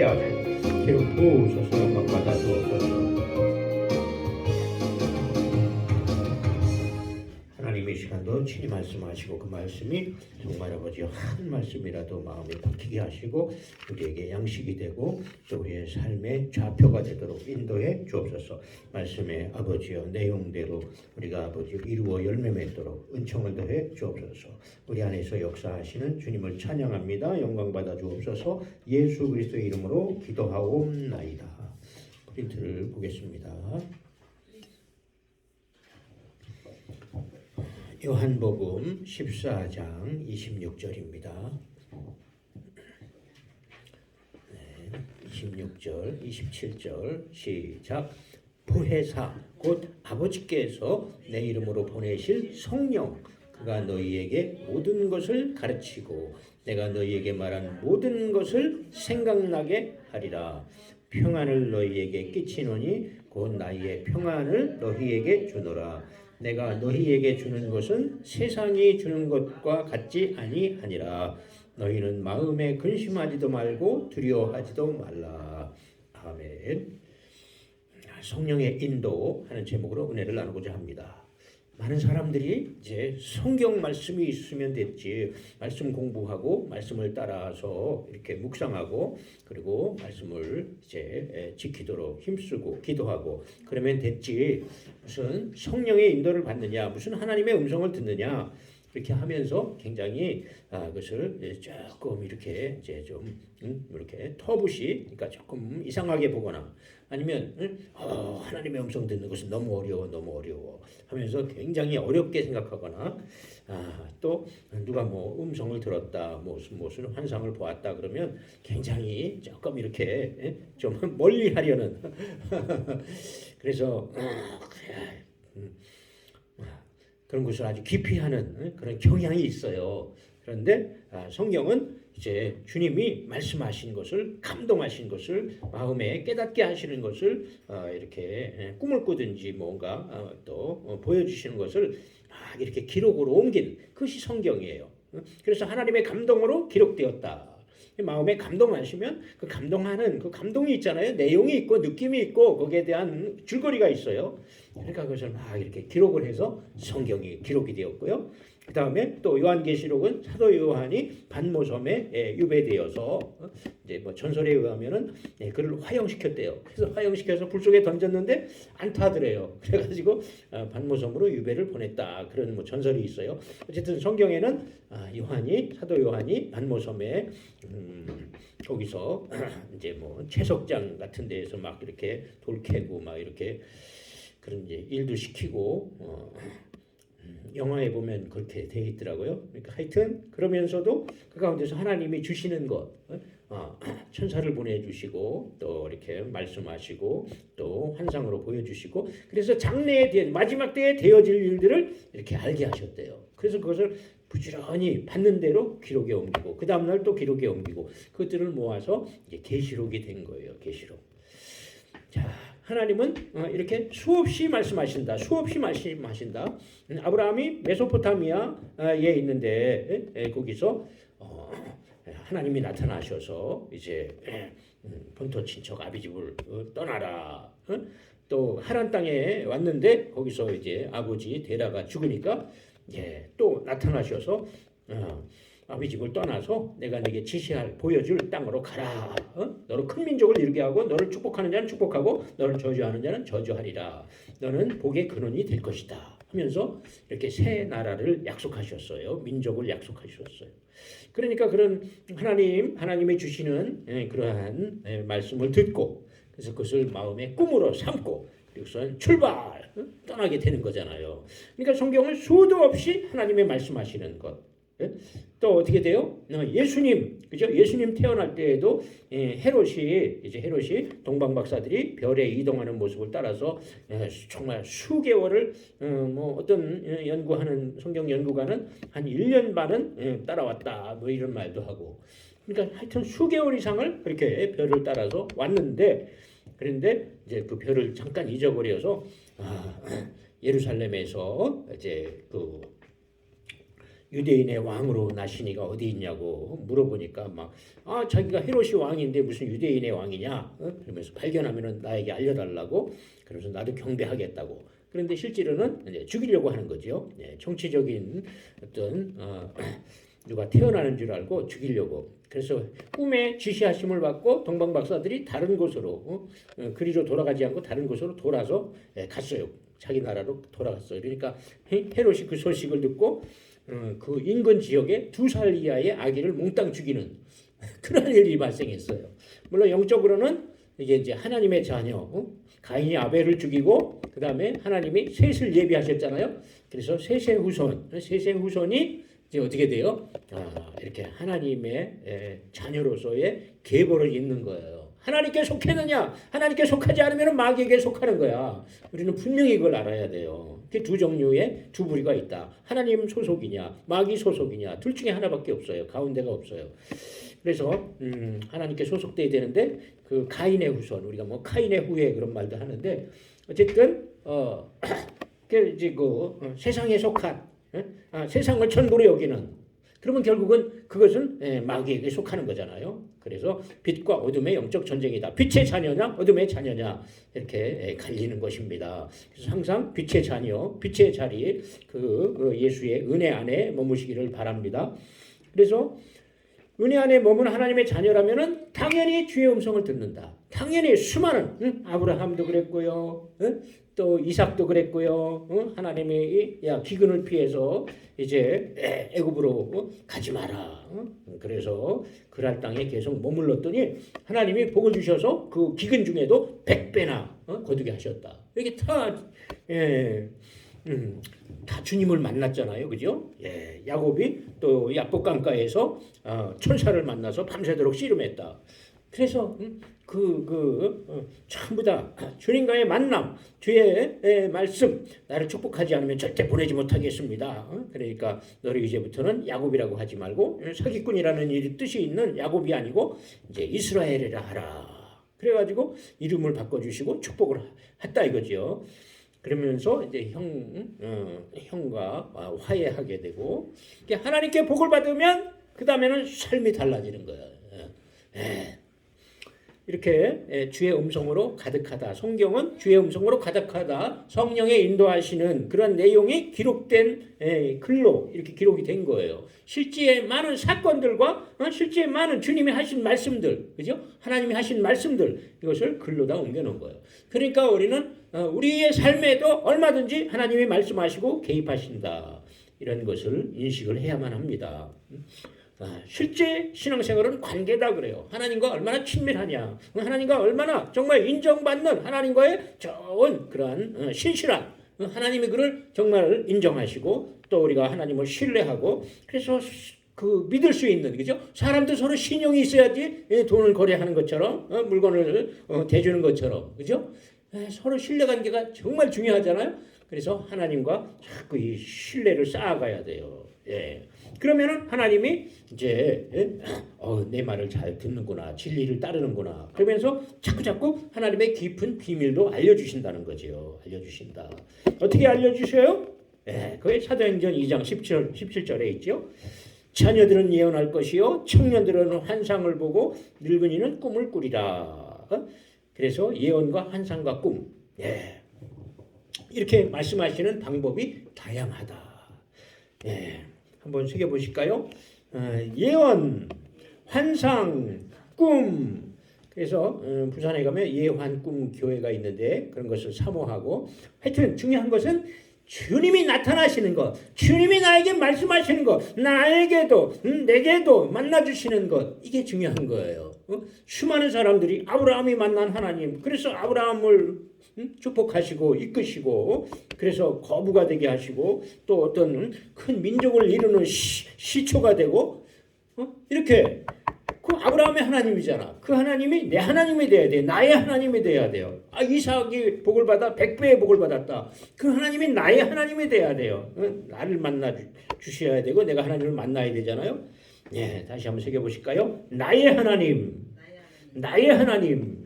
깨닫게 하네. 기름 부으소서. 영광 받아 주옵소서. 하나님의 시간도 친히 말씀하시고 그 말씀이 정말 아버지 한 말씀이라도 마음에 박히게 하시고 우리에게 양식이 되고 또 우리의 삶의 좌표가 되도록 인도해 주옵소서. 말씀의 아버지여 내용대로 우리가 아버지 이루어 열매 맺도록 은총을 더해 주옵소서. 우리 안에서 역사하시는 주님을 찬양합니다. 영광 받아 주옵소서. 예수 그리스도의 이름으로 기도하옵나이다. 프린트를 보겠습니다. 요한복음 14장 26절입니다. 26절, 27절 시작. 보혜사 곧 아버지께서 내 이름으로 보내실 성령 그가 너희에게 모든 것을 가르치고 내가 너희에게 말한 모든 것을 생각나게 하리라. 평안을 너희에게 끼치노니 곧 나의 평안을 너희에게 주노라. 내가 너희에게 주는 것은 세상이 주는 것과 같지 아니하니라. 너희는 마음에 근심하지도 말고 두려워하지도 말라. 아멘. 성령의 인도하는 제목으로 은혜를 나누고자 합니다. 많은 사람들이 이제 성경 말씀이 있으면 됐지, 말씀 공부하고 말씀을 따라서 이렇게 묵상하고 그리고 말씀을 이제 지키도록 힘쓰고 기도하고 그러면 됐지, 무슨 성령의 인도를 받느냐, 무슨 하나님의 음성을 듣느냐 이렇게 하면서 굉장히 그것을 조금 이렇게 이제 좀 이렇게 터부시, 그러니까 조금 이상하게 보거나 아니면 하나님의 음성 듣는 것은 너무 어려워 하면서 굉장히 어렵게 생각하거나 또 누가 뭐 음성을 들었다, 무슨 환상을 보았다 그러면 굉장히 조금 이렇게 좀 멀리 하려는 그래서 그런 것을 아주 깊이 하는 그런 경향이 있어요. 그런데 성경은 이제 주님이 말씀하신 것을, 감동하신 것을, 마음에 깨닫게 하시는 것을 이렇게 꿈을 꾸든지 뭔가 또 보여주시는 것을 막 이렇게 기록으로 옮긴 그것이 성경이에요. 그래서 하나님의 감동으로 기록되었다. 마음에 감동하시면 그 감동하는 그 감동이 있잖아요. 내용이 있고 느낌이 있고 거기에 대한 줄거리가 있어요. 그러니까 그것을 막 이렇게 기록을 해서 성경이 기록이 되었고요. 그 다음에 또 요한계시록은 사도 요한이 반모섬에 유배되어서 이제 뭐 전설에 의하면은 그를 화형시켰대요. 그래서 화형시켜서 불 속에 던졌는데 안 타더래요. 그래가지고 반모섬으로 유배를 보냈다. 그런 뭐 전설이 있어요. 어쨌든 성경에는 사도 요한이 반모섬에 거기서 이제 뭐 채석장 같은 데에서 막 이렇게 돌 캐고 막 이렇게 그런 이제 일도 시키고 영화에 보면 그렇게 돼 있더라고요. 그러니까 하여튼 그러면서도 그 가운데서 하나님이 주시는 것, 천사를 보내주시고 또 이렇게 말씀하시고 또 환상으로 보여주시고 그래서 장래에 대한 마지막 때에 되어질 일들을 이렇게 알게 하셨대요. 그래서 그것을 부지런히 받는 대로 기록에 옮기고 그 다음날 또 기록에 옮기고 그것들을 모아서 이제 계시록이 된 거예요. 계시록. 자, 하나님은 이렇게 수없이 말씀하신다. 수없이 말씀하신다. 아브라함이 메소포타미아에 있는데 거기서 하나님이 나타나셔서 이제 본토 친척 아비집을 떠나라. 또 하란 땅에 왔는데 거기서 이제 아버지 데라가 죽으니까 또 나타나셔서 아비집을 떠나서 내가 네게 보여줄 땅으로 가라. 너를 큰 민족을 이루게 하고 너를 축복하는 자는 축복하고 너를 저주하는 자는 저주하리라. 너는 복의 근원이 될 것이다. 하면서 이렇게 새 나라를 약속하셨어요. 민족을 약속하셨어요. 그러니까 그런 하나님이 주시는 그러한 말씀을 듣고 그래서 그것을 마음의 꿈으로 삼고 그리고선 출발 떠나게 되는 거잖아요. 그러니까 성경을 수도 없이 하나님의 말씀하시는 것. 또 어떻게 돼요? 예수님, 그죠? 예수님 태어날 때에도 헤롯이 동방 박사들이 별에 이동하는 모습을 따라서 정말 수개월을 뭐 어떤 연구하는 성경 연구가는 한 1년 반은 따라왔다. 뭐 이런 말도 하고. 그러니까 하여튼 수개월 이상을 그렇게 별을 따라서 왔는데 그런데 이제 그 별을 잠깐 잊어버려서 예루살렘에서 이제 그 유대인의 왕으로 나시니가 어디 있냐고 물어보니까 막 자기가 헤롯이 왕인데 무슨 유대인의 왕이냐 그러면서 발견하면은 나에게 알려달라고 그래서 나도 경배하겠다고. 그런데 실제로는 이제 죽이려고 하는 거죠. 정치적인 어떤 누가 태어나는 줄 알고 죽이려고. 그래서 꿈에 지시하심을 받고 동방 박사들이 다른 곳으로 그리로 돌아가지 않고 다른 곳으로 돌아서 갔어요. 자기 나라로 돌아갔어요. 그러니까 헤롯이 그 소식을 듣고 그 인근 지역에 2살 이하의 아기를 몽땅 죽이는 그런 일이 발생했어요. 물론 영적으로는 이게 이제 하나님의 자녀 가인이 아벨을 죽이고 그 다음에 하나님이 셋을 예비하셨잖아요. 그래서 셋의 후손이 이제 어떻게 돼요? 이렇게 하나님의 자녀로서의 계보를 잇는 거예요. 하나님께 속했느냐? 하나님께 속하지 않으면 마귀에게 속하는 거야. 우리는 분명히 그걸 알아야 돼요. 두 종류의 두 부류가 있다. 하나님 소속이냐, 마귀 소속이냐, 둘 중에 하나밖에 없어요. 가운데가 없어요. 그래서 하나님께 소속돼야 되는데 그 가인의 후손, 우리가 뭐 카인의 후예 그런 말도 하는데 어쨌든 이제 세상에 속한 세상을 전부로 여기는 그러면 결국은 그것은 마귀에게 속하는 거잖아요. 그래서 빛과 어둠의 영적 전쟁이다. 빛의 자녀냐 어둠의 자녀냐 이렇게 갈리는 것입니다. 그래서 항상 빛의 자녀, 빛의 자리 그 예수의 은혜 안에 머무시기를 바랍니다. 그래서 은혜 안에 머문 하나님의 자녀라면은 당연히 주의 음성을 듣는다. 당연히 수많은 아브라함도 그랬고요. 또 이삭도 그랬고요. 하나님이 기근을 피해서 이제 애굽으로 가지 마라. 그래서 그랄 땅에 계속 머물렀더니 하나님이 복을 주셔서 그 기근 중에도 100배나 거두게 하셨다. 이게 다 주님을 만났잖아요, 그죠? 야곱이 또 야곱 강가에서 천사를 만나서 밤새도록 씨름했다. 그래서 전부 다 주님과의 만남, 주의 말씀, 나를 축복하지 않으면 절대 보내지 못하겠습니다. 그러니까 너를 이제부터는 야곱이라고 하지 말고 사기꾼이라는 뜻이 있는 야곱이 아니고 이제 이스라엘이라 하라. 그래가지고 이름을 바꿔주시고 축복을 했다 이거죠. 그러면서 이제 형과 화해하게 되고 하나님께 복을 받으면 그 다음에는 삶이 달라지는 거예요. 이렇게 주의 음성으로 가득하다. 성경은 주의 음성으로 가득하다. 성령의 인도하시는 그런 내용이 기록된 글로 이렇게 기록이 된 거예요. 실제 많은 사건들과 실제 많은 주님이 하신 말씀들, 그죠? 하나님이 하신 말씀들 이것을 글로다 옮겨놓은 거예요. 그러니까 우리는 우리의 삶에도 얼마든지 하나님이 말씀하시고 개입하신다. 이런 것을 인식을 해야만 합니다. 실제 신앙생활은 관계다 그래요. 하나님과 얼마나 친밀하냐. 하나님과 얼마나 정말 인정받는 하나님과의 좋은 그러한 신실한 하나님이 그를 정말 인정하시고 또 우리가 하나님을 신뢰하고 그래서 믿을 수 있는 그죠? 사람도 서로 신용이 있어야지 돈을 거래하는 것처럼 물건을 대주는 것처럼 그죠? 서로 신뢰관계가 정말 중요하잖아요. 그래서 하나님과 자꾸 이 신뢰를 쌓아가야 돼요. 그러면은 하나님이 이제 내 말을 잘 듣는구나, 진리를 따르는구나. 그러면서 자꾸 하나님의 깊은 비밀도 알려주신다는 거죠. 알려주신다. 어떻게 알려주셔요? 그게 사도행전 2장 17절에 있죠. 자녀들은 예언할 것이요, 청년들은 환상을 보고 늙은이는 꿈을 꾸리라. 그래서 예언과 환상과 꿈, 이렇게 말씀하시는 방법이 다양하다. 한번 새겨보실까요? 예언, 환상, 꿈. 그래서 부산에 가면 예환 꿈 교회가 있는데 그런 것을 사모하고 하여튼 중요한 것은 주님이 나타나시는 것, 주님이 나에게 말씀하시는 것, 나에게도 내게도 만나주시는 것, 이게 중요한 거예요. 수많은 사람들이 아브라함이 만난 하나님, 그래서 아브라함을 축복하시고 이끄시고 그래서 거부가 되게 하시고 또 어떤 큰 민족을 이루는 시초가 되고 이렇게 그 아브라함의 하나님이잖아. 그 하나님이 내 하나님이 돼야 돼. 나의 하나님이 돼야 돼요. 이삭이 복을 받아 100배의 복을 받았다. 그 하나님이 나의 하나님이 돼야 돼요. 나를 만나 주셔야 되고 내가 하나님을 만나야 되잖아요. 다시 한번 새겨보실까요? 나의 하나님, 나의 하나님.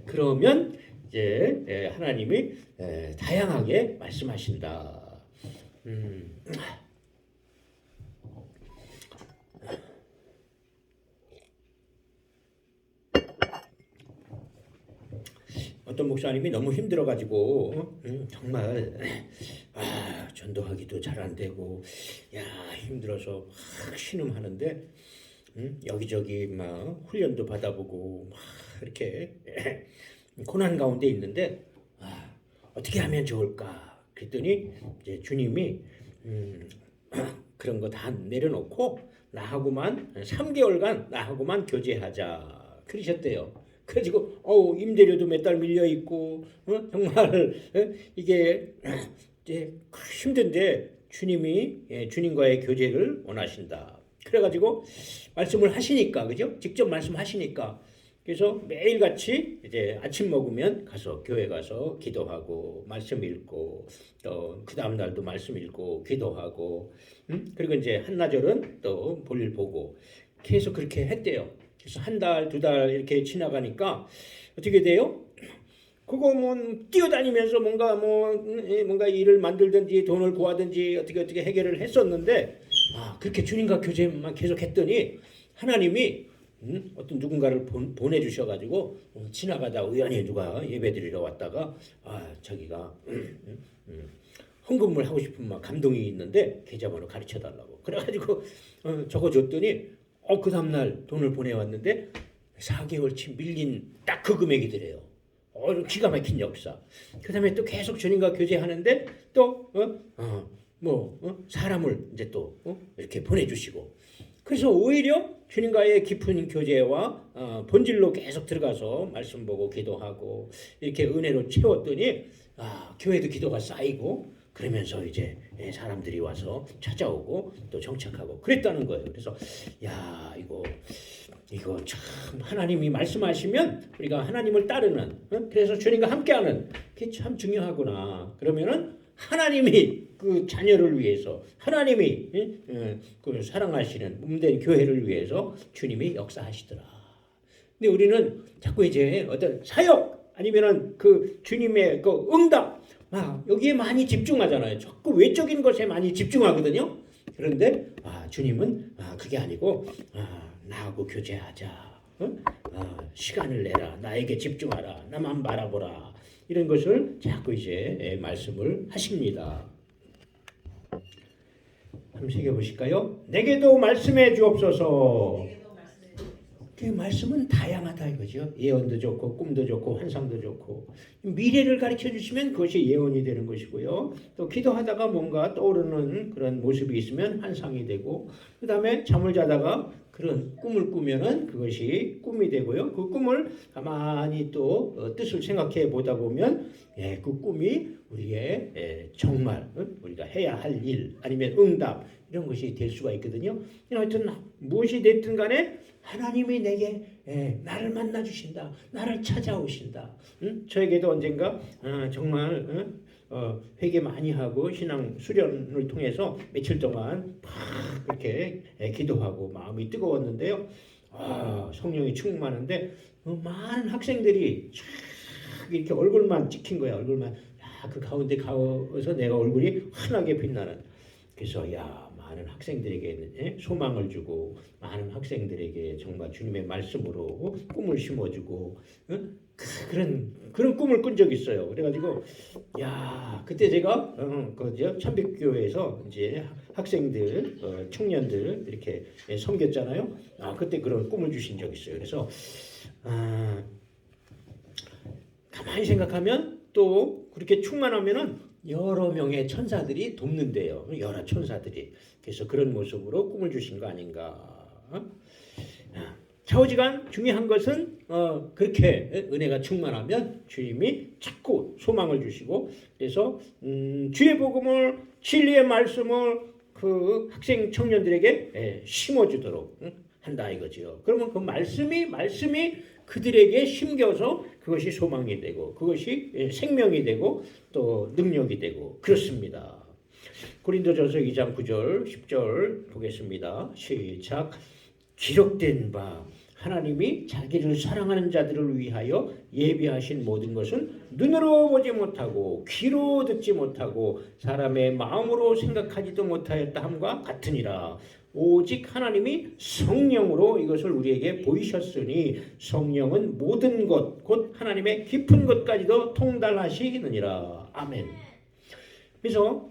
그러면 이제 하나님이 다양하게 말씀하신다. 어떤 목사님이 너무 힘들어가지고 정말 전도하기도 잘 안 되고 힘들어서 막 신음하는데 여기저기 막 훈련도 받아보고 막 이렇게 고난 가운데 있는데 어떻게 하면 좋을까 그랬더니 이제 주님이 그런 거 다 내려놓고 나하고만 3개월간 나하고만 교제하자 그러셨대요. 그래가지고 임대료도 몇 달 밀려 있고 정말 이게 이제 힘든데 주님이 주님과의 교제를 원하신다. 그래가지고 말씀을 하시니까 그죠? 직접 말씀하시니까 그래서 매일같이 이제 아침 먹으면 가서 교회 가서 기도하고 말씀 읽고 또 그 다음 날도 말씀 읽고 기도하고 그리고 이제 한나절은 또 볼일 보고 계속 그렇게 했대요. 그래서 한 달, 두 달 이렇게 지나가니까 어떻게 돼요? 그거 뭐 뛰어다니면서 뭔가 일을 만들든지 돈을 구하든지 어떻게 해결을 했었는데 그렇게 주님과 교제만 계속 했더니 하나님이 어떤 누군가를 보내주셔가지고 지나가다 우연히 누가 예배드리러 왔다가 자기가 헌금을 하고 싶은 막 감동이 있는데 계좌번호 가르쳐달라고 그래가지고 적어줬더니 그 다음날 돈을 보내왔는데 4개월치 밀린 딱 그 금액이더래요. 기가 막힌 역사. 그 다음에 또 계속 주님과 교제하는데 또 사람을 이제 또 이렇게 보내주시고 그래서 오히려 주님과의 깊은 교제와 본질로 계속 들어가서 말씀 보고 기도하고 이렇게 은혜로 채웠더니 교회도 기도가 쌓이고 그러면서 이제 사람들이 와서 찾아오고 또 정착하고 그랬다는 거예요. 그래서 이거 참 하나님이 말씀하시면 우리가 하나님을 따르는 그래서 주님과 함께하는 그게 참 중요하구나. 그러면은 하나님이 그 자녀를 위해서 하나님이 그 사랑하시는 몸된 교회를 위해서 주님이 역사하시더라. 근데 우리는 자꾸 이제 어떤 사역 아니면은 그 주님의 그 응답 여기에 많이 집중하잖아요. 자꾸 외적인 것에 많이 집중하거든요. 그런데 주님은 그게 아니고 나하고 교제하자. 시간을 내라. 나에게 집중하라. 나만 바라보라. 이런 것을 자꾸 이제 말씀을 하십니다. 한번 새겨보실까요? 내게도 말씀해 주옵소서. 그 말씀은 다양하다 이거죠. 예언도 좋고 꿈도 좋고 환상도 좋고 미래를 가르쳐 주시면 그것이 예언이 되는 것이고요. 또 기도하다가 뭔가 떠오르는 그런 모습이 있으면 환상이 되고 그 다음에 잠을 자다가 그런 꿈을 꾸면은 그것이 꿈이 되고요. 그 꿈을 가만히 또 뜻을 생각해 보다 보면 그 꿈이 우리의 정말 우리가 해야 할 일 아니면 응답 이런 것이 될 수가 있거든요. 하여튼 무엇이 됐든 간에 하나님이 내게 나를 만나 주신다. 나를 찾아오신다. 저에게도 언젠가 정말 회개 많이 하고 신앙 수련을 통해서 며칠 동안 막 그렇게 기도하고 마음이 뜨거웠는데요. 성령이 충만한데 많은 학생들이 쫙 이렇게 얼굴만 찍힌 거야. 얼굴만 그 가운데 가서 내가 얼굴이 환하게 빛나는. 그래서 많은 학생들에게 소망을 주고 많은 학생들에게 정말 주님의 말씀으로 꿈을 심어주고 그런 꿈을 꾼 적이 있어요. 그래가지고 그때 제가 참백교회에서 이제 학생들 청년들 이렇게 섬겼잖아요. 그때 그런 꿈을 주신 적이 있어요. 그래서 가만히 생각하면 또 그렇게 충만하면은 여러 명의 천사들이 돕는데요. 여러 천사들이. 그래서 그런 모습으로 꿈을 주신 거 아닌가. 좌우지간 중요한 것은 그렇게 은혜가 충만하면 주님이 자꾸 소망을 주시고 그래서 주의 복음을 진리의 말씀을 그 학생 청년들에게 심어주도록 한다 이거죠. 그러면 그 말씀이 그들에게 심겨서 그것이 소망이 되고 그것이 생명이 되고 또 능력이 되고 그렇습니다. 고린도전서 2장 9절 10절 보겠습니다. 시작. 기록된 바 하나님이 자기를 사랑하는 자들을 위하여 예비하신 모든 것은 눈으로 보지 못하고 귀로 듣지 못하고 사람의 마음으로 생각하지도 못하였다 함과 같으니라. 오직 하나님이 성령으로 이것을 우리에게 보이셨으니 성령은 모든 것 곧 하나님의 깊은 것까지도 통달하시느니라. 아멘. 그래서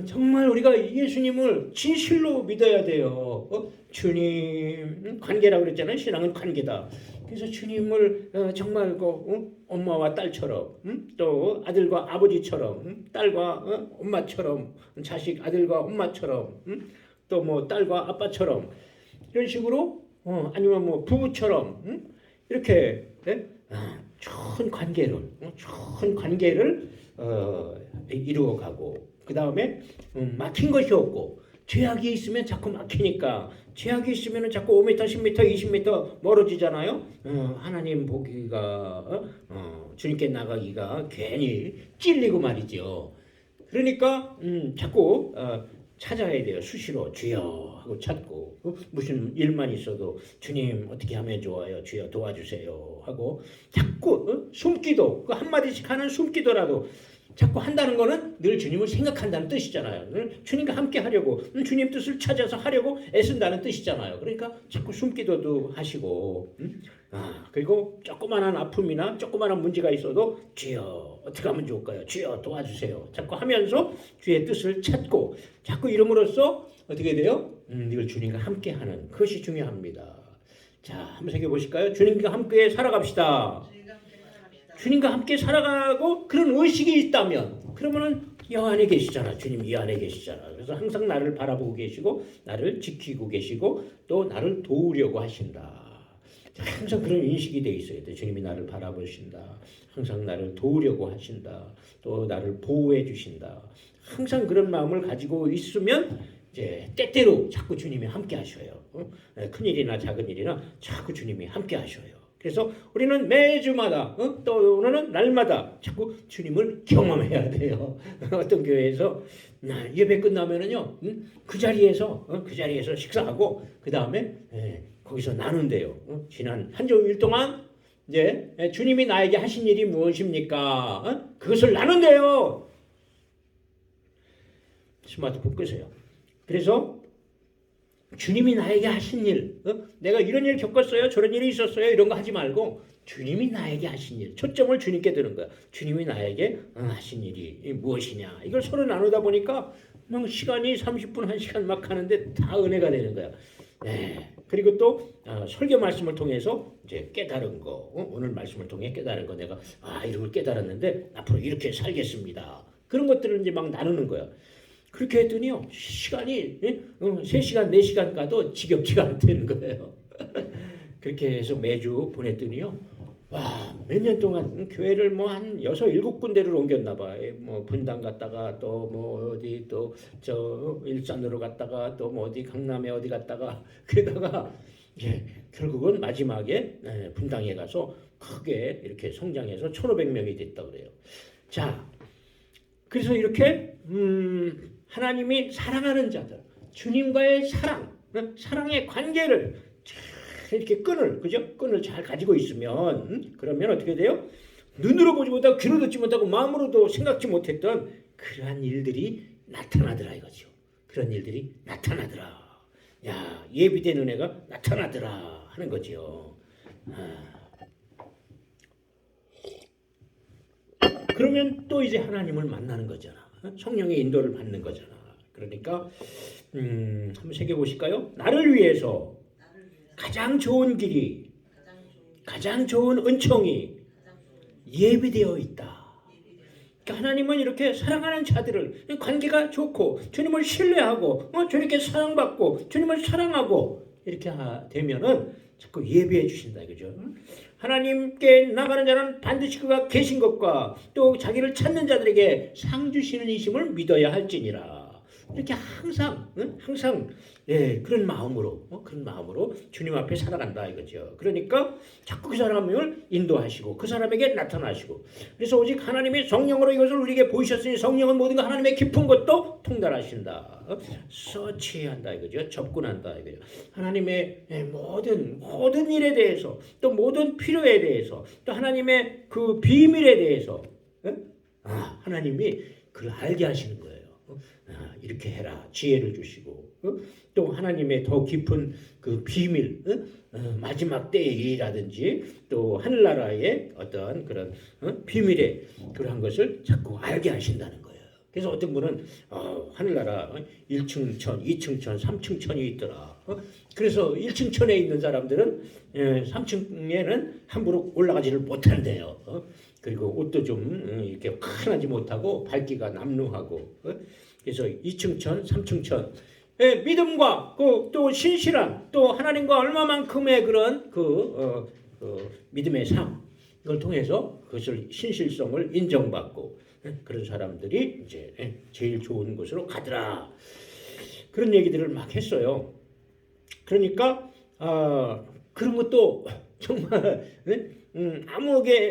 정말 우리가 예수님을 진실로 믿어야 돼요. 주님 관계라고 그랬잖아요. 신앙은 관계다. 그래서 주님을 정말 엄마와 딸처럼 또 아들과 아버지처럼 딸과 엄마처럼 자식 아들과 엄마처럼 또 뭐 딸과 아빠처럼 이런 식으로 아니면 뭐 부부처럼 이렇게 좋은 관계를 이루어가고 그 다음에 막힌 것이 없고 죄악이 있으면 자꾸 막히니까 죄악이 있으면 자꾸 5m, 10m, 20m 멀어지잖아요. 하나님 보기가 주님께 나가기가 괜히 찔리고 말이죠. 그러니까 자꾸 찾아야 돼요. 수시로 주여 하고 찾고 무슨 일만 있어도 주님 어떻게 하면 좋아요. 주여 도와주세요 하고 자꾸 숨기도 그 한마디씩 하는 숨기도라도 자꾸 한다는 거는 늘 주님을 생각한다는 뜻이잖아요. 주님과 함께 하려고 주님 뜻을 찾아서 하려고 애쓴다는 뜻이잖아요. 그러니까 자꾸 숨기도도 하시고 그리고 조그마한 아픔이나 조그마한 문제가 있어도 주여 어떻게 하면 좋을까요? 주여 도와주세요. 자꾸 하면서 주의 뜻을 찾고 자꾸 이름으로써 어떻게 돼요? 늘 주님과 함께 하는 그것이 중요합니다. 자, 한번 생각해 보실까요? 주님과 함께 살아갑시다. 주님과 함께 살아가고 그런 의식이 있다면 그러면은 여 안에 계시잖아. 주님 이 안에 계시잖아. 그래서 항상 나를 바라보고 계시고 나를 지키고 계시고 또 나를 도우려고 하신다. 항상 그런 인식이 돼 있어야 돼. 주님이 나를 바라보신다. 항상 나를 도우려고 하신다. 또 나를 보호해 주신다. 항상 그런 마음을 가지고 있으면 이제 때때로 자꾸 주님이 함께 하셔요. 큰 일이나 작은 일이나 자꾸 주님이 함께 하셔요. 그래서 우리는 매주마다 또는 날마다 자꾸 주님을 경험해야 돼요. 어떤 교회에서 예배 끝나면은요 그 자리에서 식사하고 그 다음에 거기서 나눈대요. 지난 한 주일 동안 이제 주님이 나에게 하신 일이 무엇입니까? 그것을 나눈대요. 스마트폰 끄세요. 그래서 주님이 나에게 하신 일, 내가 이런 일 겪었어요, 저런 일이 있었어요, 이런 거 하지 말고 주님이 나에게 하신 일, 초점을 주님께 드는 거야. 주님이 나에게 하신 일이 무엇이냐. 이걸 서로 나누다 보니까 막 시간이 30분, 1시간 막 하는데 다 은혜가 되는 거야. 네. 그리고 또 설교 말씀을 통해서 이제 깨달은 거, 오늘 말씀을 통해 깨달은 거 내가 이런 걸 깨달았는데 앞으로 이렇게 살겠습니다. 그런 것들을 이제 막 나누는 거야. 그렇게 했더니요 시간이 3시간 4시간 가도 지겹지가 않다는 거예요. 그렇게 해서 매주 보냈더니요 몇 년 동안 교회를 뭐 한 6, 7군데를 옮겼나 봐. 뭐 분당 갔다가 또 뭐 어디 또 저 일산으로 갔다가 또 뭐 어디 강남에 어디 갔다가 그러다가 결국은 마지막에 분당에 가서 크게 이렇게 성장해서 1,500명이 됐다 그래요. 자, 그래서 이렇게 하나님이 사랑하는 자들, 주님과의 사랑의 관계를 이렇게 끈을 잘 가지고 있으면 그러면 어떻게 돼요? 눈으로 보지 못하고 귀로 듣지 못하고 마음으로도 생각지 못했던 그러한 일들이 나타나더라 이거죠. 그런 일들이 나타나더라. 야, 예비된 은혜가 나타나더라 하는 거죠. 그러면 또 이제 하나님을 만나는 거잖아. 성령의 인도를 받는 거잖아. 그러니까 한번 새겨 보실까요? 나를 위해서 가장 좋은 길이, 가장 좋은 은총이 예비되어 있다. 그러니까 하나님은 이렇게 사랑하는 자들을 관계가 좋고 주님을 신뢰하고 주님께 사랑받고 주님을 사랑하고 이렇게 되면은 자꾸 예비해 주신다 이거죠. 하나님께 나가는 자는 반드시 그가 계신 것과 또 자기를 찾는 자들에게 상 주시는 이심을 믿어야 할지니라. 이렇게 항상 그런 마음으로 주님 앞에 살아간다 이거죠. 그러니까 자꾸 그 사람을 인도하시고 그 사람에게 나타나시고 그래서 오직 하나님의 성령으로 이것을 우리에게 보이셨으니 성령은 모든 것 하나님의 깊은 것도 통달하신다. 서치한다 이거죠. 접근한다 이거죠. 하나님의 모든 일에 대해서 또 모든 필요에 대해서 또 하나님의 그 비밀에 대해서 하나님이 그걸 알게 하시는 거예요. 이렇게 해라 지혜를 주시고 또 하나님의 더 깊은 그 비밀, 마지막 때의 일이라든지 또 하늘나라의 어떤 그런 비밀의 그러한 것을 자꾸 알게 하신다는 거예요. 그래서 어떤 분은 하늘나라 1층 천, 2층 천, 3층 천이 있더라. 그래서 1층 천에 있는 사람들은 3층에는 함부로 올라가지를 못한대요. 그리고 옷도 좀 이렇게 환하지 못하고 밝기가 남루하고. 그래서 2층 천, 3층 천. 믿음과 또 신실한 또 하나님과 얼마만큼의 그런 믿음의 삶 이걸 통해서 그것을 신실성을 인정받고 그런 사람들이 이제 제일 좋은 곳으로 가더라. 그런 얘기들을 막 했어요. 그러니까 그런 것도 정말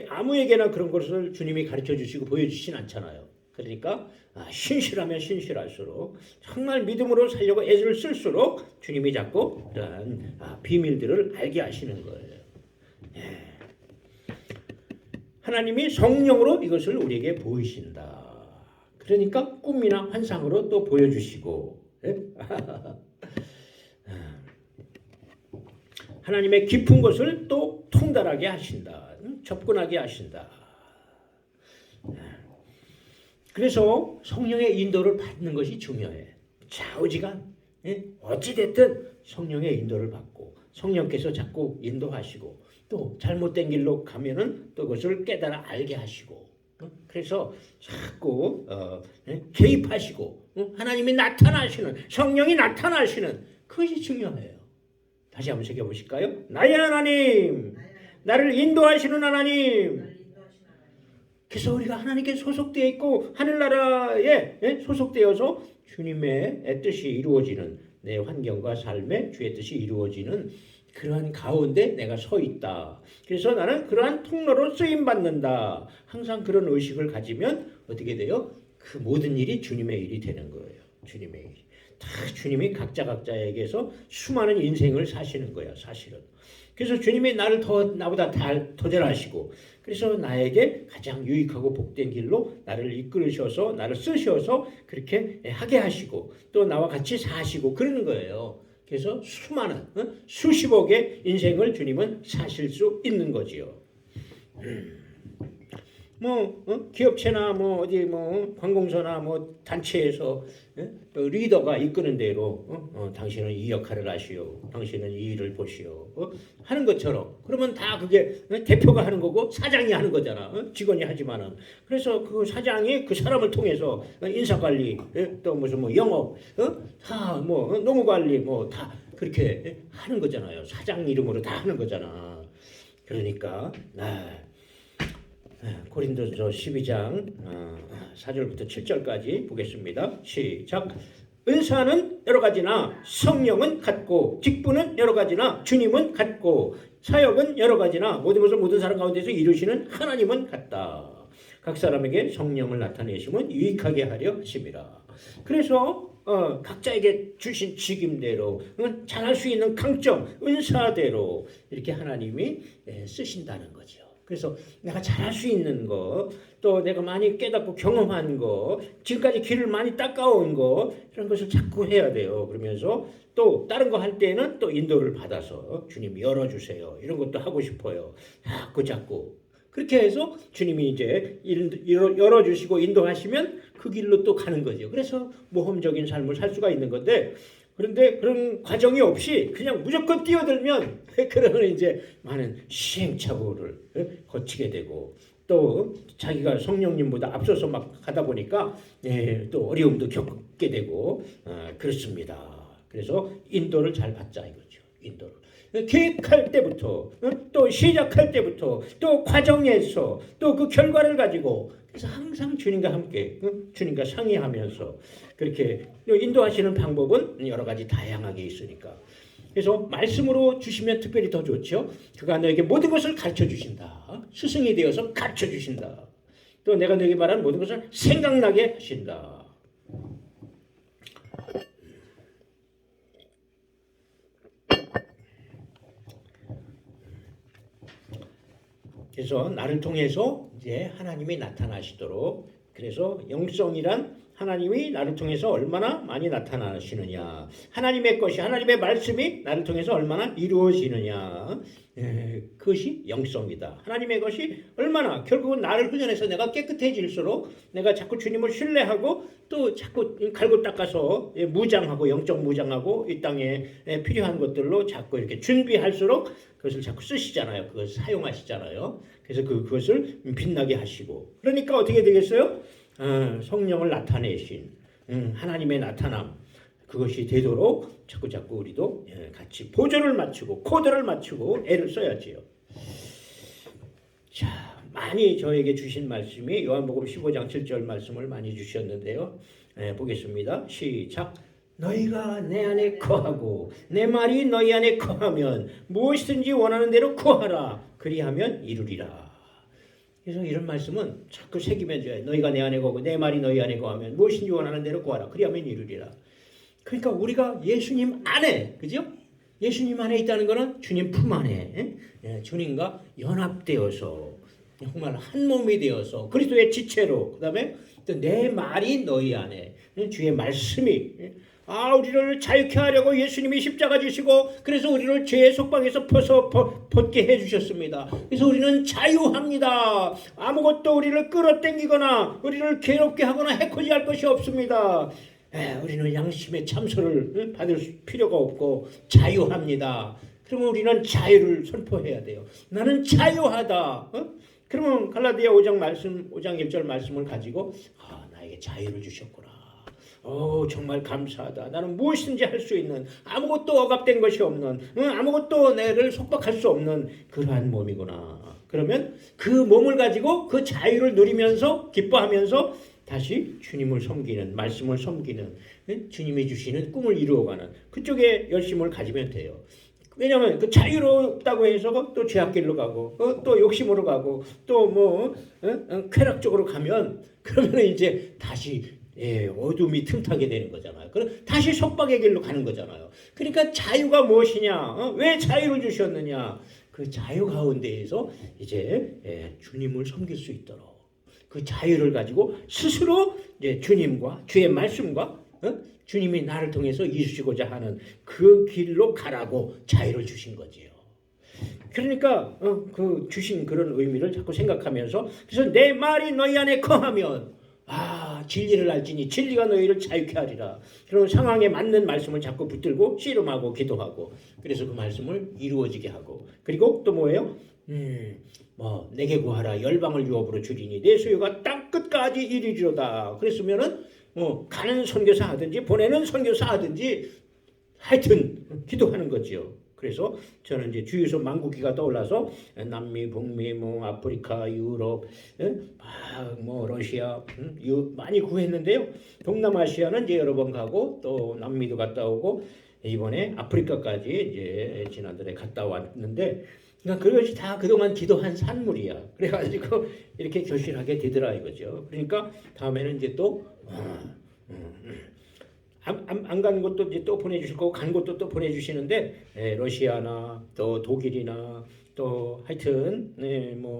아무에게나 그런 것을 주님이 가르쳐 주시고 보여주진 않잖아요. 그러니까 신실하면 신실할수록 정말 믿음으로 살려고 애를 쓸수록 주님이 자꾸 그러한 비밀들을 알게 하시는 거예요. 하나님이 성령으로 이것을 우리에게 보이신다. 그러니까 꿈이나 환상으로 또 보여주시고 하나님의 깊은 것을 또 통달하게 하신다. 접근하게 하신다. 그래서 성령의 인도를 받는 것이 중요해. 좌우지간 어찌됐든 성령의 인도를 받고 성령께서 자꾸 인도하시고 또 잘못된 길로 가면은 또 그것을 깨달아 알게 하시고 그래서 자꾸 개입하시고 하나님이 나타나시는 성령이 나타나시는 그것이 중요해요. 다시 한번 새겨보실까요? 나의 하나님, 나를 인도하시는 하나님. 그래서 우리가 하나님께 소속되어 있고 하늘나라에 소속되어서 주님의 뜻이 이루어지는 내 환경과 삶에 주의 뜻이 이루어지는 그러한 가운데 내가 서 있다. 그래서 나는 그러한 통로로 쓰임받는다. 항상 그런 의식을 가지면 어떻게 돼요? 그 모든 일이 주님의 일이 되는 거예요. 주님의 일. 다 주님이 각자에게서 수많은 인생을 사시는 거야, 사실은. 그래서 주님이 나를 나보다 더 잘하시고 그래서 나에게 가장 유익하고 복된 길로 나를 이끌으셔서 나를 쓰셔서 그렇게 하게 하시고 또 나와 같이 사시고 그러는 거예요. 그래서 수많은 수십억의 인생을 주님은 사실 수 있는 거지요. 기업체나 어디 관공서나 단체에서 리더가 이끄는 대로 당신은 이 역할을 하시오, 당신은 이 일을 보시오 하는 것처럼 그러면 다 그게 대표가 하는 거고 사장이 하는 거잖아. 직원이 하지만은 그래서 그 사장이 그 사람을 통해서 인사관리 또 무슨 영업 다 노무관리 다 그렇게 하는 거잖아요. 사장 이름으로 다 하는 거잖아. 그러니까 고린도서 12장 4절부터 7절까지 보겠습니다. 시작. 은사는 여러 가지나 성령은 같고 직분은 여러 가지나 주님은 같고 사역은 여러 가지나 모든 것을 모든 사람 가운데서 이루시는 하나님은 같다. 각 사람에게 성령을 나타내시면 유익하게 하려 하심이라. 그래서 각자에게 주신 직임대로 잘할 수 있는 강점, 은사대로 이렇게 하나님이 쓰신다는 거죠. 그래서 내가 잘할 수 있는 거, 또 내가 많이 깨닫고 경험한 거, 지금까지 길을 많이 닦아온 거 이런 것을 자꾸 해야 돼요. 그러면서 또 다른 거 할 때는 또 인도를 받아서 주님 열어주세요. 이런 것도 하고 싶어요. 자꾸 그렇게 해서 주님이 이제 열어주시고 인도하시면 그 길로 또 가는 거죠. 그래서 모험적인 삶을 살 수가 있는 건데 그런데 그런 과정이 없이 그냥 무조건 뛰어들면 그러면 이제 많은 시행착오를 거치게 되고 또 자기가 성령님보다 앞서서 막 가다 보니까 또 어려움도 겪게 되고 그렇습니다. 그래서 인도를 잘 받자 이거죠. 인도를. 계획할 때부터 또 시작할 때부터 또 과정에서 또 그 결과를 가지고 그래서 항상 주님과 함께 주님과 상의하면서 그렇게 인도하시는 방법은 여러 가지 다양하게 있으니까 그래서 말씀으로 주시면 특별히 더 좋죠. 그가 너에게 모든 것을 가르쳐 주신다. 스승이 되어서 가르쳐 주신다. 또 내가 너에게 말하는 모든 것을 생각나게 하신다. 그래서 나를 통해서 이제 하나님이 나타나시도록 그래서 영성이란 하나님이 나를 통해서 얼마나 많이 나타나시느냐, 하나님의 것이, 하나님의 말씀이 나를 통해서 얼마나 이루어지느냐, 그것이 영성이다. 하나님의 것이 얼마나 결국은 나를 훈련해서 내가 깨끗해질수록 내가 자꾸 주님을 신뢰하고 또 자꾸 갈고 닦아서 무장하고 영적 무장하고 이 땅에 필요한 것들로 자꾸 이렇게 준비할수록 그것을 자꾸 쓰시잖아요. 그것을 사용하시잖아요. 그래서 그것을 빛나게 하시고, 그러니까 어떻게 되겠어요? 성령을 나타내신 하나님의 나타남, 그것이 되도록 자꾸 우리도 같이 보조를 맞추고 코드를 맞추고 애를 써야지요. 자, 많이 저에게 주신 말씀이 요한복음 15장 7절 말씀을 많이 주셨는데요. 보겠습니다. 시작. 너희가 내 안에 거하고 내 말이 너희 안에 거하면 무엇이든지 원하는 대로 구하라. 그리하면 이루리라. 그래서 이런 말씀은 자꾸 새기면서 너희가 내 안에 거하고 내 말이 너희 안에 거하면 무엇이든지 원하는 대로 구하라. 그리하면 이루리라. 그러니까 우리가 예수님 안에, 그죠? 예수님 안에 있다는 것은 주님 품 안에 주님과 연합되어서 정말 한 몸이 되어서 그리스도의 지체로, 그 다음에 또 내 말이 너희 안에, 주의 말씀이 우리를 자유케 하려고 예수님이 십자가 지시고 그래서 우리를 죄의 속박에서 벗게 해주셨습니다. 그래서 우리는 자유합니다. 아무것도 우리를 끌어당기거나 우리를 괴롭게 하거나 해코지할 것이 없습니다. 우리는 양심의 참소를 받을 필요가 없고 자유합니다. 그러면 우리는 자유를 선포해야 돼요. 나는 자유하다. 그러면 갈라디아 5장 1절 말씀을 가지고 나에게 자유를 주셨구나. 정말 감사하다. 나는 무엇이든지 할 수 있는, 아무것도 억압된 것이 없는, 아무것도 내를 속박할 수 없는 그러한 몸이구나. 그러면 그 몸을 가지고 그 자유를 누리면서 기뻐하면서 다시 주님을 섬기는, 말씀을 섬기는, 주님이 주시는 꿈을 이루어가는 그쪽에 열심을 가지면 돼요. 왜냐하면 그 자유롭다고 해서 또 죄악길로 가고 또 욕심으로 가고 또 쾌락적으로 가면 그러면 이제 다시 어둠이 틈타게 되는 거잖아요. 그럼 다시 속박의 길로 가는 거잖아요. 그러니까 자유가 무엇이냐? 왜 자유를 주셨느냐? 그 자유 가운데에서 이제 주님을 섬길 수 있도록 그 자유를 가지고 스스로 이제 주님과 주의 말씀과 주님이 나를 통해서 이루시고자 하는 그 길로 가라고 자유를 주신 거지요. 그러니까 그 주신 그런 의미를 자꾸 생각하면서, 그래서 내 말이 너희 안에 거하면 진리를 알지니 진리가 너희를 자유케 하리라. 그런 상황에 맞는 말씀을 자꾸 붙들고 씨름하고 기도하고, 그래서 그 말씀을 이루어지게 하고, 그리고 또 뭐예요? 내게 구하라. 열방을 유업으로 주리니 내 소유가 땅 끝까지 이르리로다. 그랬으면은 가는 선교사 하든지 보내는 선교사 하든지 하여튼 기도하는 거지요. 그래서 저는 이제 주유소 만국기가 떠올라서 남미, 북미, 아프리카, 유럽, 러시아 많이 구했는데요. 동남아시아는 이제 여러 번 가고 또 남미도 갔다 오고 이번에 아프리카까지 이제 지난달에 갔다 왔는데, 그러니까 그것이 다 그동안 기도한 산물이야. 그래가지고 이렇게 결실하게 되더라 이거죠. 그러니까 다음에는 이제 또 안 간 곳도 이제 또 보내주실 거고 간 곳도 또 보내주시는데 러시아나 또 독일이나 또 하여튼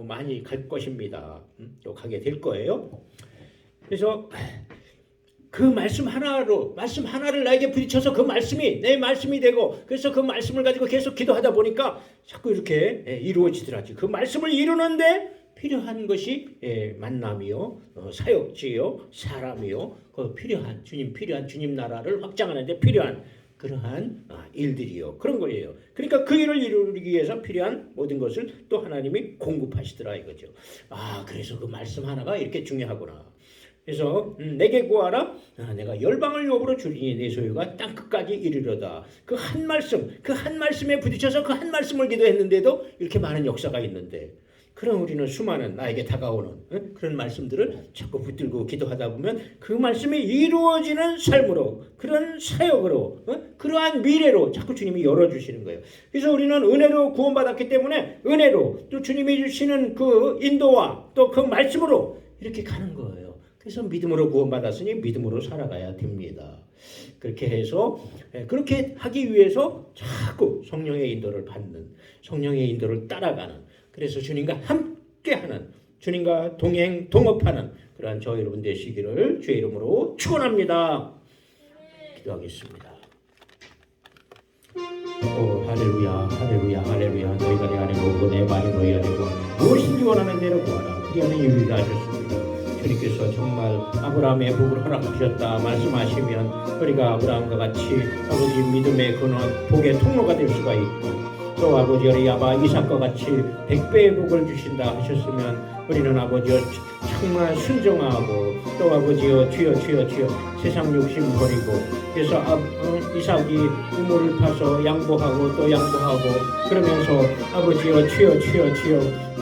많이 갈 것입니다. 또 가게 될 거예요. 그래서 그 말씀 하나를 나에게 부딪혀서 그 말씀이 내 말씀이 되고, 그래서 그 말씀을 가지고 계속 기도하다 보니까 자꾸 이렇게 이루어지더라고요. 그 말씀을 이루는데 필요한 것이 만남이요, 사역지요, 사람이요, 그 필요한 주님 나라를 확장하는 데 필요한 그러한 일들이요, 그런 거예요. 그러니까 그 일을 이루기 위해서 필요한 모든 것을 또 하나님이 공급하시더라 이거죠. 그래서 그 말씀 하나가 이렇게 중요하구나. 그래서 내게 구하라. 내가 열방을 유업으로 주리니 내 소유가 땅 끝까지 이르려다. 그 한 말씀에 부딪혀서 그 한 말씀을 기도했는데도 이렇게 많은 역사가 있는데, 그럼 우리는 수많은 나에게 다가오는 그런 말씀들을 자꾸 붙들고 기도하다 보면 그 말씀이 이루어지는 삶으로, 그런 사역으로, 그러한 미래로 자꾸 주님이 열어주시는 거예요. 그래서 우리는 은혜로 구원받았기 때문에 은혜로 또 주님이 주시는 그 인도와 또 그 말씀으로 이렇게 가는 거예요. 그래서 믿음으로 구원받았으니 믿음으로 살아가야 됩니다. 그렇게 해서 그렇게 하기 위해서 자꾸 성령의 인도를 받는, 성령의 인도를 따라가는, 그래서 주님과 함께하는, 주님과 동행하는 그러한 저 여러분 되시기를 주의 이름으로 축원합니다. 기도하겠습니다. 오 할렐루야 할렐루야 할렐루야. 너희가 내 안에 오고 내 말이 너희 안에 오고 무엇인지 원하는 대로 구하라. 그리하면 이루리라 하셨습니다. 주님께서 정말 아브라함의 복을 허락하셨다 말씀하시면 우리가 아브라함과 같이 아버지 믿음의 근원 복의 통로가 될 수가 있고 또 아버지 우리 아바 이삭과 같이 100배의 복을 주신다 하셨으면 우리는 아버지여 정말 순종하고 또 아버지여 주여 세상 욕심 버리고 그래서 이삭이 우물을 파서 양보하고 또 양보하고 그러면서 아버지여 주여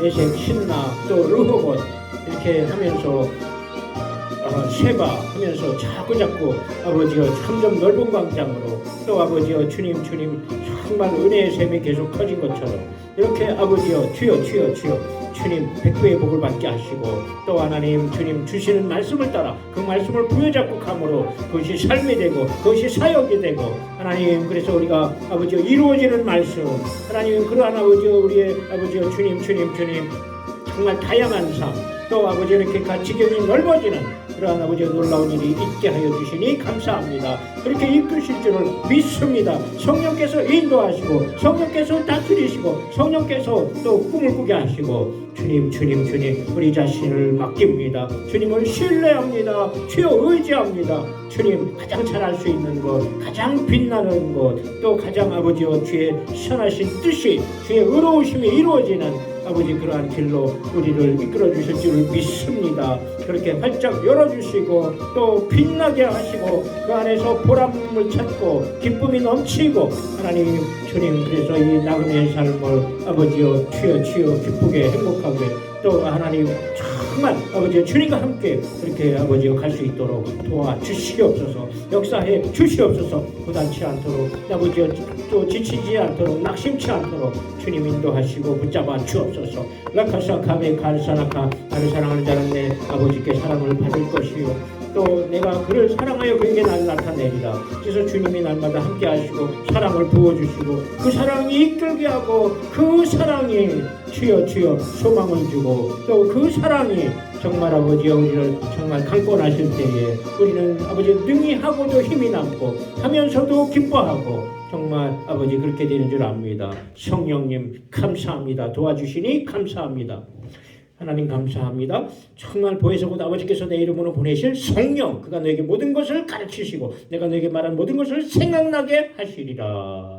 에색 신나 또 르호봇 이렇게 하면서 세바 하면서 자꾸 아버지여 점점 넓은 광장으로 또 아버지여 주님 정말 은혜의 샘이 계속 커진 것처럼 이렇게 아버지여 주여 주님 100배의 복을 받게 하시고 또 하나님 주님 주시는 말씀을 따라 그 말씀을 부여잡고 감으로 그것이 삶이 되고 그것이 사역이 되고 하나님 그래서 우리가 아버지여 이루어지는 말씀 하나님 그러한 아버지여 우리의 아버지여 주님 정말 다양한 삶 또 아버지 이렇게 지경이 넓어지는 그러한 아버지 놀라운 일이 있게 하여 주시니 감사합니다. 그렇게 이끄실 줄을 믿습니다. 성령께서 인도하시고 성령께서 다스리시고 성령께서 또 꿈을 꾸게 하시고 주님 우리 자신을 맡깁니다. 주님을 신뢰합니다. 주여 의지합니다. 주님 가장 잘할 수 있는 것 가장 빛나는 것 또 가장 아버지와 주의 선하신 뜻이 주의 의로우심이 이루어지는 아버지 그러한 길로 우리를 이끌어 주실 줄을 믿습니다. 그렇게 활짝 열어주시고 또 빛나게 하시고 그 안에서 보람을 찾고 기쁨이 넘치고 하나님 주님 그래서 이 나그네의 삶을 아버지여 주여 기쁘게 행복하게 또 하나님 정말 아버지 주님과 함께 그렇게 아버지여 갈 수 있도록 도와주시옵소서. 역사해 주시옵소서. 고단치 않도록 아버지여 또 지치지 않도록 낙심치 않도록 주님 인도하시고 붙잡아 주옵소서. 라카사 카베 갈사나카 나를 사랑하는 자는 내 아버지께 사랑을 받을 것이요 또 내가 그를 사랑하여 그에게 나를 나타내리라. 그래서 주님이 날마다 함께 하시고 사랑을 부어주시고 그 사랑이 이끌게 하고 그 사랑이 주여 소망을 주고 또 그 사랑이 정말 아버지여 우리를 정말 강권하실 때에 우리는 아버지 능히 하고도 힘이 남고 하면서도 기뻐하고 정말 아버지 그렇게 되는 줄 압니다. 성령님 감사합니다. 도와주시니 감사합니다. 하나님 감사합니다. 정말 보혜사고 아버지께서 내 이름으로 보내실 성령 그가 너에게 모든 것을 가르치시고 내가 너에게 말한 모든 것을 생각나게 하시리라.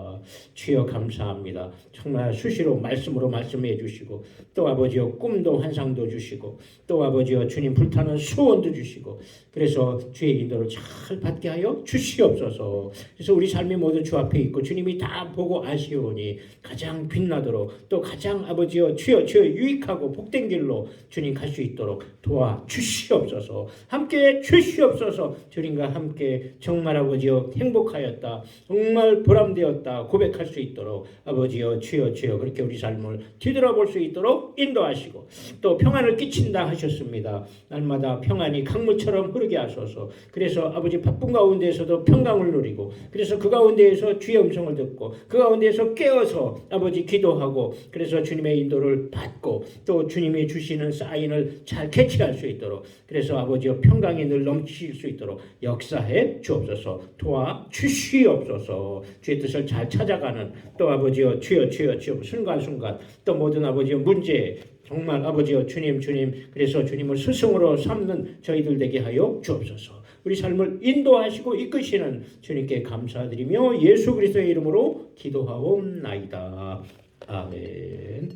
주여 감사합니다. 정말 수시로 말씀으로 말씀해 주시고 또 아버지여 꿈도 환상도 주시고 또 아버지여 주님 불타는 소원도 주시고 그래서 주의 인도를 잘 받게 하여 주시옵소서. 그래서 우리 삶이 모두 주 앞에 있고 주님이 다 보고 아시오니 가장 빛나도록 또 가장 아버지여 주여 유익하고 복된 길로 주님 갈 수 있도록 도와주시옵소서. 함께 주시옵소서. 주님과 함께 정말 아버지여 행복하였다 정말 보람되었다 고백할 수 있도록 아버지여 주여 그렇게 우리 삶을 뒤돌아볼 수 있도록 인도하시고 또 평안을 끼친다 하셨습니다. 날마다 평안이 강물처럼 흐르게 하소서. 그래서 아버지 바쁜 가운데에서도 평강을 누리고 그래서 그 가운데에서 주의 음성을 듣고 그 가운데에서 깨어서 아버지 기도하고 그래서 주님의 인도를 받고 또 주님이 주시는 사인을 잘 캐치할 수 있도록 그래서 아버지여 평강이 늘 넘칠 수 있도록 역사해 주옵소서. 도와주시옵소서. 주의 뜻을 잘 찾아가는 또 아버지여 주여 순간순간 또 모든 아버지여 문제 정말 아버지여 주님 그래서 주님을 스승으로 삼는 저희들 되게 하여 주옵소서. 우리 삶을 인도하시고 이끄시는 주님께 감사드리며 예수 그리스도의 이름으로 기도하옵나이다. 아멘.